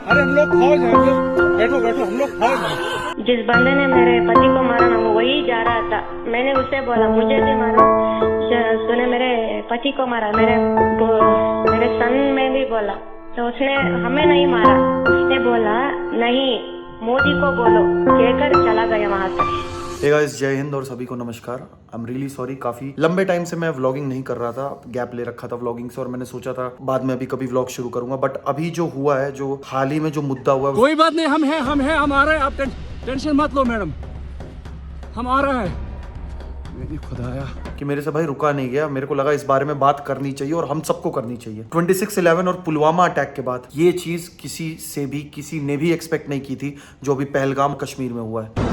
अरे हम लोग फौज हैं, बैठो बैठो, हम लोग फौज हैं। जिस बंदे ने मेरे पति को मारा ना, वो वही जा रहा था। मैंने उससे बोला मुझे भी मारो, तूने मेरे पति को मारा, मेरे सन में भी बोला, तो उसने हमें नहीं मारा। उसने बोला नहीं, मोदी को बोलो, कहकर चला गया वहां से। हे गाइस, जय हिंद और सभी को नमस्कार। आई एम रियली सॉरी, काफी लंबे टाइम से मैं व्लॉगिंग नहीं कर रहा था, गैप ले रखा था व्लॉगिंग से, और मैंने सोचा था बाद में अभी कभी व्लॉग शुरू करूंगा। बट अभी जो हुआ है, जो हाल ही में जो मुद्दा हुआ है, कोई बात नहीं, हम हैं, हमारे, आप टेंशन मत लो मैडम, हम आ रहा है। मेरी खुदाया कि मेरे से भाई रुका नहीं गया। मेरे को लगा इस बारे में बात करनी चाहिए और हम सबको करनी चाहिए। 26/11 और पुलवामा अटैक के बाद ये चीज किसी ने भी एक्सपेक्ट नहीं की थी, जो अभी पहलगाम कश्मीर में हुआ है।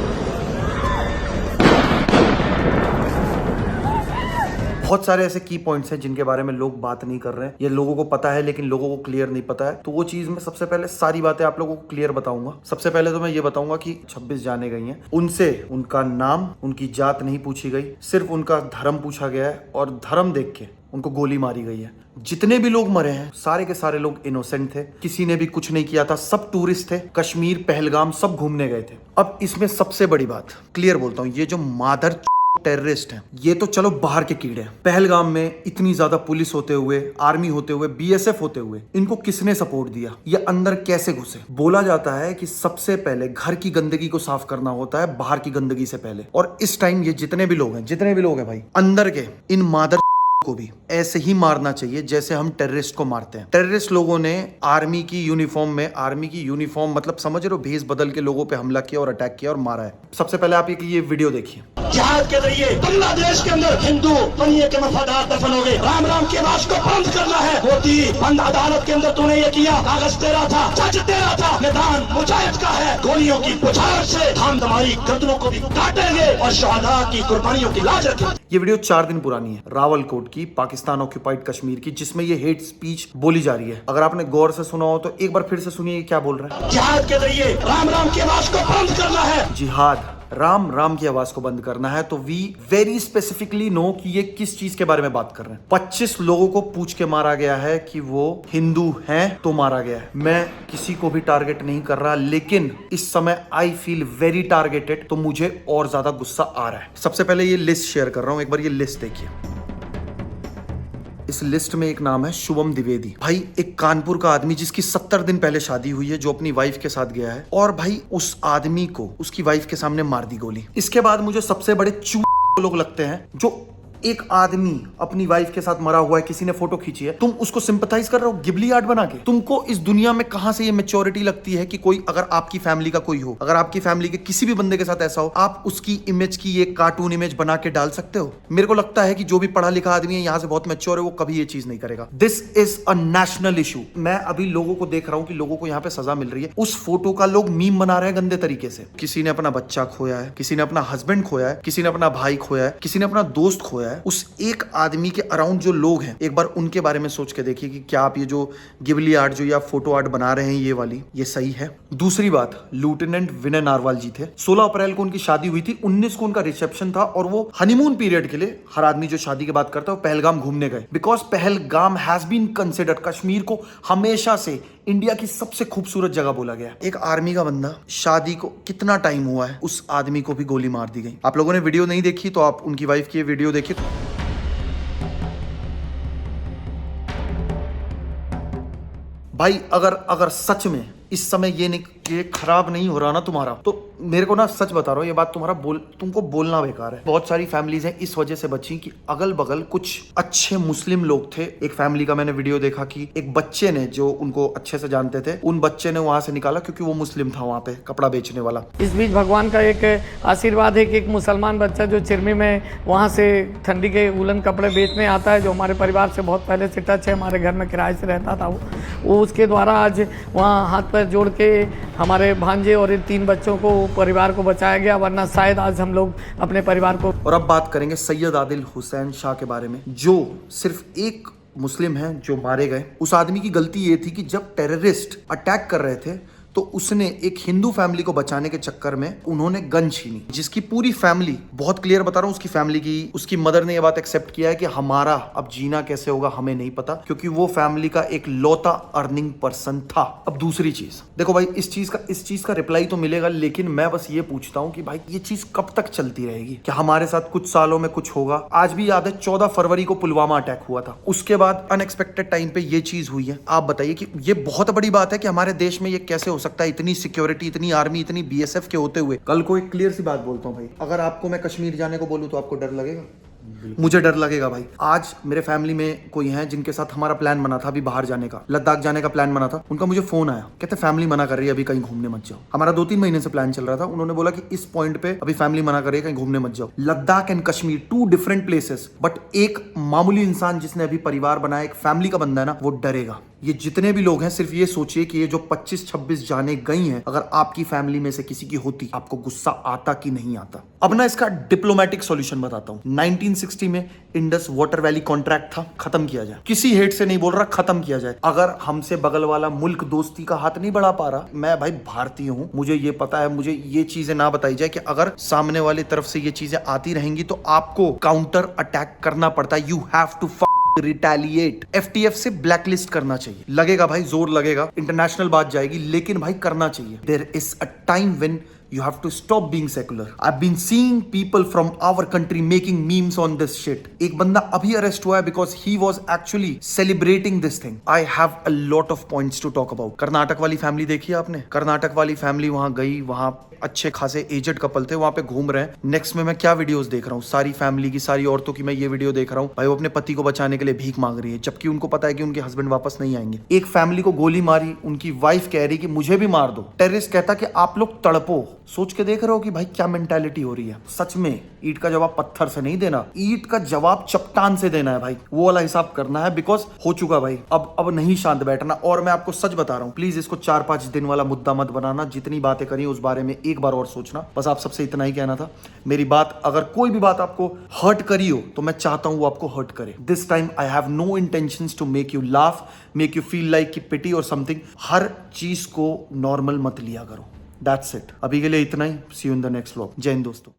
बहुत सारे ऐसे की पॉइंट्स हैं जिनके बारे में लोग बात नहीं कर रहे हैं। ये लोगों को पता है लेकिन लोगों को क्लियर नहीं पता है। तो वो चीज मैं सबसे पहले सारी बातें आप लोगों को क्लियर बताऊंगा। सबसे पहले तो मैं ये बताऊंगा कि 26 जाने गई हैं, उनसे उनका नाम, उनकी जात नहीं पूछी गई, सिर्फ उनका धर्म पूछा गया है और धर्म देख के उनको गोली मारी गई है। जितने भी लोग मरे हैं सारे के सारे लोग इनोसेंट थे, किसी ने भी कुछ नहीं किया था, सब टूरिस्ट थे, कश्मीर पहलगाम सब घूमने गए थे। अब इसमें सबसे बड़ी बात क्लियर बोलता हूँ, ये जो मादर टेररिस्ट हैं, ये तो चलो बाहर के कीड़े हैं। पहलगाम में इतनी ज्यादा पुलिस होते हुए, आर्मी होते हुए, बीएसएफ होते हुए, इनको किसने सपोर्ट दिया? ये अंदर कैसे घुसे? बोला जाता है कि सबसे पहले घर की गंदगी को साफ करना होता है बाहर की गंदगी से पहले। और इस टाइम ये जितने भी लोग हैं भाई, अंदर के इन मादर को भी ऐसे ही मारना चाहिए जैसे हम टेररिस्ट को मारते हैं। टेररिस्ट लोगों ने आर्मी की यूनिफॉर्म मतलब समझ रहे हो, भेष बदल के लोगों पे हमला किया और अटैक किया और मारा है। सबसे पहले आप ये वीडियो देखिए। जिहाद के जरिए बांग्लादेश के अंदर हिंदू दुनिया के वफादार दफन हो गए। राम राम की आवाज को बंद करना है। मोदी, बंद अदालत के अंदर तूने ये किया, कागज तेरा था, जज तेरा था, मैदान मुजाहिद का है। गोलियों की बुछार से हम तुम्हारी गर्दनों को भी काटेंगे और शहादा की कुर्बानियों की लाज रखेंगे। ये वीडियो 4 दिन पुरानी है, रावलकोट की, पाकिस्तान ऑक्यूपाइड कश्मीर की, जिसमें ये हेट स्पीच बोली जा रही है। अगर आपने गौर से सुना हो तो एक बार फिर से सुनिए क्या बोल रहे हैं। जिहाद के जरिए राम राम की आवाज को बंद करना है। जिहाद, राम राम की आवाज को बंद करना है। तो वी वेरी स्पेसिफिकली नो कि ये किस चीज के बारे में बात कर रहे हैं। 25 लोगों को पूछ के मारा गया है कि वो हिंदू हैं तो मारा गया है। मैं किसी को भी टारगेट नहीं कर रहा, लेकिन इस समय आई फील वेरी टारगेटेड, तो मुझे और ज्यादा गुस्सा आ रहा है। सबसे पहले ये लिस्ट शेयर कर रहा हूं, एक बार ये लिस्ट देखिए। इस लिस्ट में एक नाम है शुभम द्विवेदी। भाई एक कानपुर का आदमी जिसकी 70 दिन पहले शादी हुई है, जो अपनी वाइफ के साथ गया है, और भाई उस आदमी को उसकी वाइफ के सामने मार दी गोली। इसके बाद मुझे सबसे बड़े लोग लगते हैं, जो एक आदमी अपनी वाइफ के साथ मरा हुआ है, किसी ने फोटो खींची है, तुम उसको सिंपैथाइज कर रहे हो गिबली आर्ट बना के। तुमको इस दुनिया में कहां से ये मैच्योरिटी लगती है कि कोई, अगर आपकी फैमिली का कोई हो, अगर आपकी फैमिली के किसी भी बंदे के साथ ऐसा हो, आप उसकी इमेज की ये कार्टून इमेज बना के डाल सकते हो? मेरे को लगता है कि जो भी पढ़ा लिखा आदमी है, यहाँ से बहुत मैच्योर है, वो कभी ये चीज नहीं करेगा। This is a national issue. मैं अभी लोगों को देख रहा हूँ कि लोगों को यहाँ पे सजा मिल रही है। उस फोटो का लोग मीम बना रहे हैं गंदे तरीके से। किसी ने अपना बच्चा खोया है, किसी ने अपना हस्बैंड खोया है, किसी ने अपना भाई खोया है, किसी ने अपना दोस्त खोया है। उस एक आदमी के अराउंड जो लोग हैं, एक बार उनके बारे में सोच के देखिए कि क्या आप ये जो गिबली आर्ट जो या फोटो आर्ट बना रहे हैं, ये वाली, ये सही है? दूसरी बात, लेफ्टिनेंट विनय नारवाल जी थे। 16 अप्रैल को उनकी शादी हुई थी, 19 को उनका रिसेप्शन था, और वो हनीमून पीरियड के लिए, हर आदमी जो शादी की बात करता है, वो पहलगाम घूमने गए। Because Pahalgam has been considered, Kashmir को हमेशा से इंडिया की सबसे खूबसूरत जगह बोला गया। एक आर्मी का बंदा, शादी को कितना टाइम हुआ है, उस आदमी को भी गोली मार दी गई। आप लोगों ने वीडियो नहीं देखी तो आप उनकी वाइफ की वीडियो देखिए। भाई अगर सच में इस समय ये खराब नहीं हो रहा ना तुम्हारा, तो मेरे को ना सच बता रहा हूँ, ये बात तुमको बोलना बेकार है। बहुत सारी फैमिलीज हैं इस वजह से बची कि अगल बगल कुछ अच्छे मुस्लिम लोग थे। एक फैमिली का मैंने वीडियो देखा कि एक बच्चे ने, जो उनको अच्छे से जानते थे, उन बच्चे ने वहां से निकाला क्योंकि वो मुस्लिम था, वहां पे कपड़ा बेचने वाला। इस बीच भगवान का एक आशीर्वाद है कि एक मुसलमान बच्चा जो चिरमी में वहाँ से ठंडी के वुलन कपड़े बेचने आता है, जो हमारे परिवार से बहुत पहले से टच है, हमारे घर में किराए से रहता था, वो उसके द्वारा आज वहाँ हाथ पैर जोड़ के हमारे भांजे और इन 3 बच्चों को, परिवार को बचाया गया, वरना शायद आज हम लोग अपने परिवार को। और अब बात करेंगे सैयद आदिल हुसैन शाह के बारे में, जो सिर्फ एक मुस्लिम हैं जो मारे गए। उस आदमी की गलती ये थी कि जब टेररिस्ट अटैक कर रहे थे तो उसने एक हिंदू फैमिली को बचाने के चक्कर में उन्होंने गन छीनी, जिसकी पूरी फैमिली, बहुत क्लियर बता रहा हूँ, उसकी फैमिली की, उसकी मदर ने यह बात एक्सेप्ट किया है कि हमारा अब जीना कैसे होगा हमें नहीं पता, क्योंकि वो फैमिली का एक लौता अर्निंग पर्सन था। अब दूसरी चीज देखो भाई, इस चीज का रिप्लाई तो मिलेगा, लेकिन मैं बस ये पूछता हूँ कि भाई ये चीज कब तक चलती रहेगी? क्या हमारे साथ कुछ सालों में कुछ होगा? आज भी याद है 14 फरवरी को पुलवामा अटैक हुआ था, उसके बाद अनएक्सपेक्टेड टाइम पे ये चीज हुई है। आप बताइए कि ये बहुत बड़ी बात है कि हमारे देश में ये कैसे हो सकता है, इतनी सिक्योरिटी, इतनी आर्मी, इतनी बीएसएफ के होते हुए। कल को एक क्लियर सी बात बोलता हूँ भाई, अगर आपको मैं कश्मीर जाने को बोलूँ तो आपको डर लगेगा? मुझे डर लगेगा भाई। आज मेरे फैमिली में कोई है जिनके साथ हमारा प्लान बना था अभी बाहर जाने का, लद्दाख जाने का प्लान बना था, उनका मुझे फोन आया, कहते फैमिली मना कर रही है, अभी कहीं घूमने मत जाओ। हमारा 2-3 महीने से प्लान चल रहा था, उन्होंने बोला कि इस पॉइंट पे अभी फैमिली मना कर रही है, कहीं घूमने मत जाओ। Ladakh and Kashmir, 2 different places, but एक मामूली इंसान जिसने अभी परिवार बनाया, एक फैमिली का बंदा है ना, वो डरेगा। ये जितने भी लोग हैं, सिर्फ ये सोचिए कि ये जो 25-26 जाने गई हैं, अगर आपकी फैमिली में से किसी की होती, आपको गुस्सा आता कि नहीं आता? अब ना इसका डिप्लोमेटिक सॉल्यूशन बताता हूं। 1960 में इंडस वाटर वैली कॉन्ट्रैक्ट था, खत्म किया जाए। किसी हेट से नहीं बोल रहा, खत्म किया जाए। अगर हमसे बगल वाला मुल्क दोस्ती का हाथ नहीं बढ़ा पा रहा, मैं भाई भारतीय हूं, मुझे ये पता है, मुझे ये चीजें ना बताई जाए कि अगर सामने वाली तरफ से ये चीजें आती रहेंगी तो आपको काउंटर अटैक करना पड़ता है। You have to retaliate. FTF से ब्लैकलिस्ट करना चाहिए। लगेगा भाई, जोर लगेगा, इंटरनेशनल बात जाएगी, लेकिन भाई करना चाहिए। There is a time when you have to stop being secular. I've been seeing people from our country making memes on this shit. एक बंदा अभी अरेस्ट हुआ है because he was actually celebrating this thing. I have a lot of points to talk about. Karnataka वाली family देखी आपने? कर्नाटक वाली family वहां गई, वहां अच्छे खासे एजेड कपल थे, वहां पे घूम रहे हैं। नेक्स्ट में मैं क्या वीडियोस देख रहा हूँ, सारी फैमिली की, सारी औरतों की मैं ये वीडियो देख रहा हूँ, भाई वो अपने पति को बचाने के लिए भीख मांग रही है, जबकि उनको पता है कि उनके हस्बैंड वापस नहीं आएंगे। एक फैमिली को गोली मारी, उनकी वाइफ कह रही कि मुझे भी मार दो। टेररिस्ट कहता कि आप लोग तड़पो। सोच के देख रहे हो कि भाई क्या मेंटालिटी हो रही है। सच में ईंट का जवाब पत्थर से नहीं देना, ईंट का जवाब चट्टान से देना है भाई, वो वाला हिसाब करना है। बिकॉज हो चुका भाई, अब नहीं शांत बैठना। और मैं आपको सच बता रहा हूँ, प्लीज इसको 4-5 दिन वाला मुद्दा मत बनाना। जितनी बातें करी उस बारे में एक बार और सोचना। बस आप सबसे इतना ही कहना था। मेरी बात, अगर कोई भी बात आपको हर्ट करी हो तो मैं चाहता हूं वो आपको हर्ट करे। This time I have no intentions to make you laugh, make you feel like कि पिटी और समथिंग। हर चीज को नॉर्मल मत लिया करो। That's it. अभी के लिए इतना ही। See you in the next vlog. जय हिंद दोस्तों।